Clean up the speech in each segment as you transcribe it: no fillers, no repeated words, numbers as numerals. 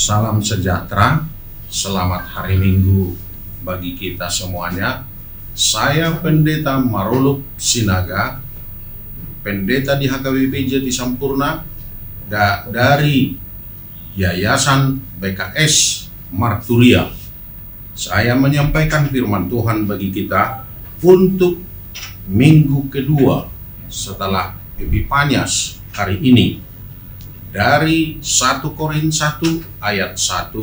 Salam sejahtera, selamat hari Minggu bagi kita semuanya. Saya Pendeta Maruluk Sinaga, pendeta di HKBP Jati Sampurna dari Yayasan BKS Marturia. Saya menyampaikan firman Tuhan bagi kita untuk minggu kedua setelah Epifanias hari ini, dari 1 Korintus 1 ayat 1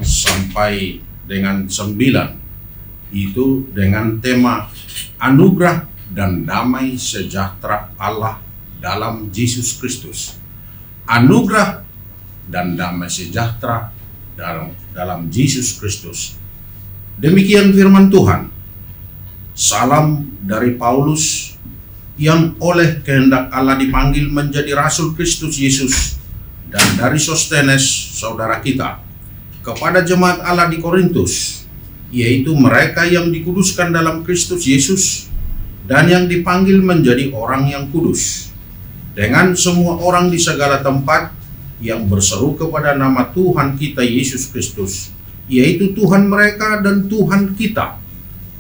sampai dengan 9, itu dengan tema anugerah dan damai sejahtera Allah dalam Yesus Kristus. Anugerah dan damai sejahtera dalam Yesus Kristus. Demikian firman Tuhan. Salam dari Paulus yang oleh kehendak Allah dipanggil menjadi Rasul Kristus Yesus, dan dari Sostenes saudara kita, kepada jemaat Allah di Korintus, yaitu mereka yang dikuduskan dalam Kristus Yesus dan yang dipanggil menjadi orang yang kudus, dengan semua orang di segala tempat yang berseru kepada nama Tuhan kita Yesus Kristus, yaitu Tuhan mereka dan Tuhan kita.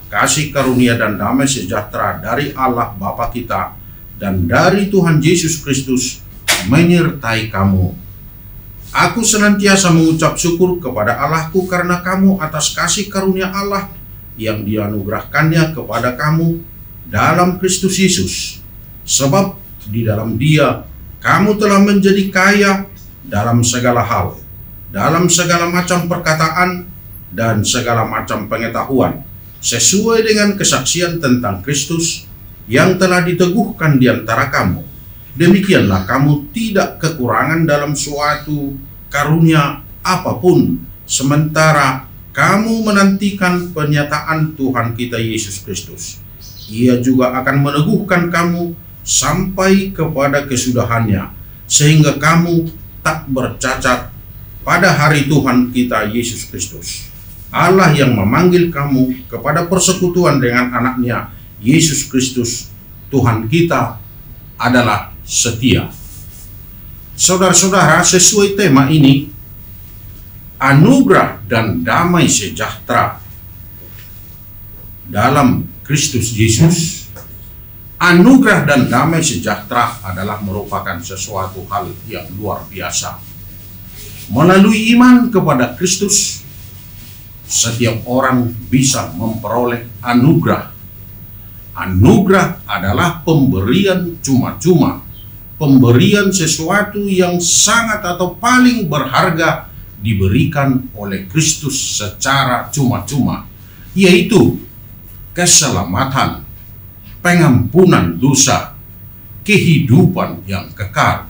Kasih karunia dan damai sejahtera dari Allah Bapa kita dan dari Tuhan Yesus Kristus menyertai kamu. Aku senantiasa mengucap syukur kepada Allahku karena kamu atas kasih karunia Allah yang dianugerahkannya kepada kamu dalam Kristus Yesus. Sebab di dalam Dia kamu telah menjadi kaya dalam segala hal, dalam segala macam perkataan dan segala macam pengetahuan, sesuai dengan kesaksian tentang Kristus yang telah diteguhkan di antara kamu. Demikianlah kamu tidak kekurangan dalam suatu karunia apapun, sementara kamu menantikan penyataan Tuhan kita Yesus Kristus. Ia juga akan meneguhkan kamu sampai kepada kesudahannya, sehingga kamu tak bercacat pada hari Tuhan kita Yesus Kristus. Allah yang memanggil kamu kepada persekutuan dengan anaknya Yesus Kristus Tuhan kita adalah setia. Saudara-saudara, sesuai tema ini, anugerah dan damai sejahtera dalam Kristus Yesus. Anugerah dan damai sejahtera adalah merupakan sesuatu hal yang luar biasa. Melalui iman kepada Kristus, setiap orang bisa memperoleh anugerah. Anugerah adalah pemberian cuma-cuma, pemberian sesuatu yang sangat atau paling berharga diberikan oleh Kristus secara cuma-cuma, yaitu keselamatan, pengampunan dosa, kehidupan yang kekal.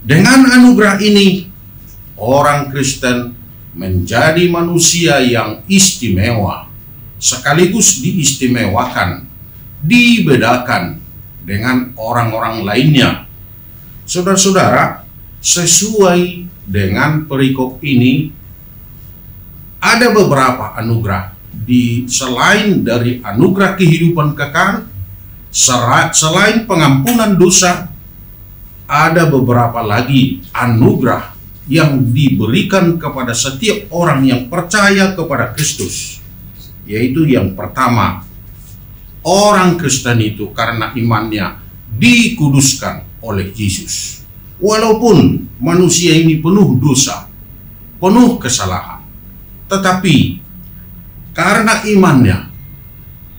Dengan anugerah ini, orang Kristen menjadi manusia yang istimewa, sekaligus diistimewakan, dibedakan dengan orang-orang lainnya. Saudara-saudara, sesuai dengan perikop ini, ada beberapa anugerah selain dari anugerah kehidupan kekal, selain pengampunan dosa, ada beberapa lagi anugerah yang diberikan kepada setiap orang yang percaya kepada Kristus. Yaitu yang pertama, orang Kristen itu karena imannya dikuduskan oleh Yesus. Walaupun manusia ini penuh dosa, penuh kesalahan, tetapi karena imannya,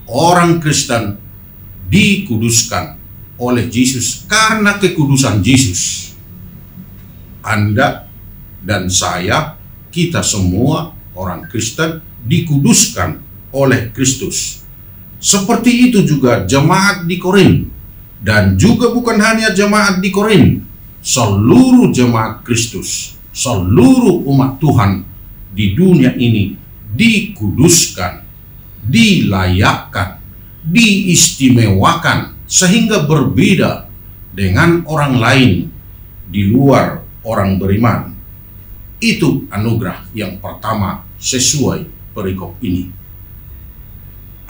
orang Kristen dikuduskan oleh Yesus. Karena kekudusan Yesus, Anda dan saya, kita semua orang Kristen dikuduskan oleh Kristus. Seperti itu juga jemaat di Korin, dan juga bukan hanya jemaat di Korin, seluruh jemaat Kristus, seluruh umat Tuhan di dunia ini dikuduskan, dilayakkan, diistimewakan, sehingga berbeda dengan orang lain di luar orang beriman. Itu anugerah yang pertama sesuai perikop ini.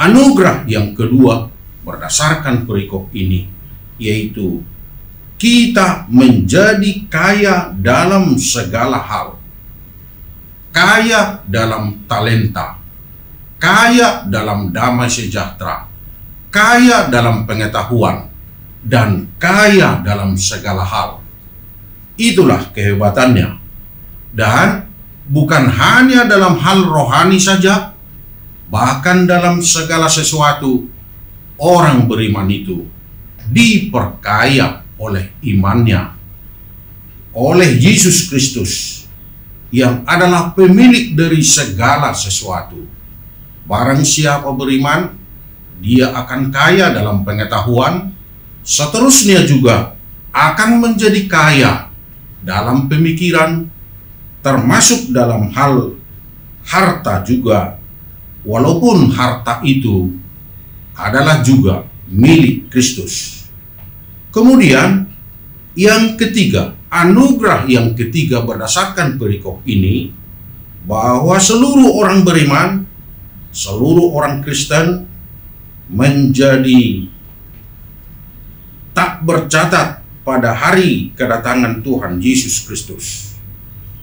Anugerah yang kedua berdasarkan perikop ini, yaitu kita menjadi kaya dalam segala hal, kaya dalam talenta, kaya dalam damai sejahtera, kaya dalam pengetahuan, dan kaya dalam segala hal. Itulah kehebatannya. Dan bukan hanya dalam hal rohani saja, bahkan dalam segala sesuatu, orang beriman itu diperkaya oleh imannya, oleh Yesus Kristus yang adalah pemilik dari segala sesuatu. Barang siapa beriman, dia akan kaya dalam pengetahuan, seterusnya juga akan menjadi kaya dalam pemikiran, termasuk dalam hal harta juga, walaupun harta itu adalah juga milik Kristus. Kemudian yang ketiga, anugerah yang ketiga berdasarkan perikop ini, bahwa seluruh orang beriman, seluruh orang Kristen menjadi tak bercatat pada hari kedatangan Tuhan Yesus Kristus.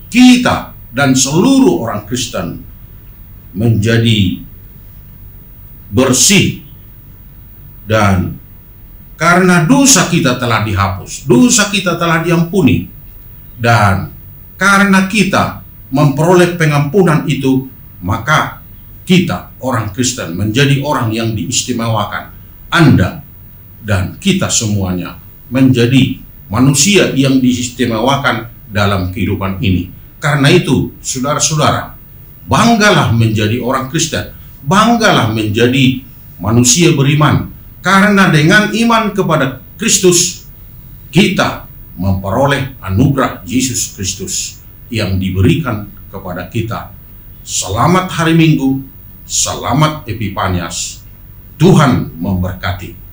Kita dan seluruh orang Kristen menjadi bersih, dan karena dosa kita telah dihapus, dosa kita telah diampuni, dan karena kita memperoleh pengampunan itu, maka kita orang Kristen menjadi orang yang diistimewakan. Anda dan kita semuanya menjadi manusia yang diistimewakan dalam kehidupan ini. Karena itu, saudara-saudara, banggalah menjadi orang Kristen, banggalah menjadi manusia beriman, karena dengan iman kepada Kristus kita memperoleh anugerah Yesus Kristus yang diberikan kepada kita. Selamat hari Minggu, selamat Epifanias, Tuhan memberkati.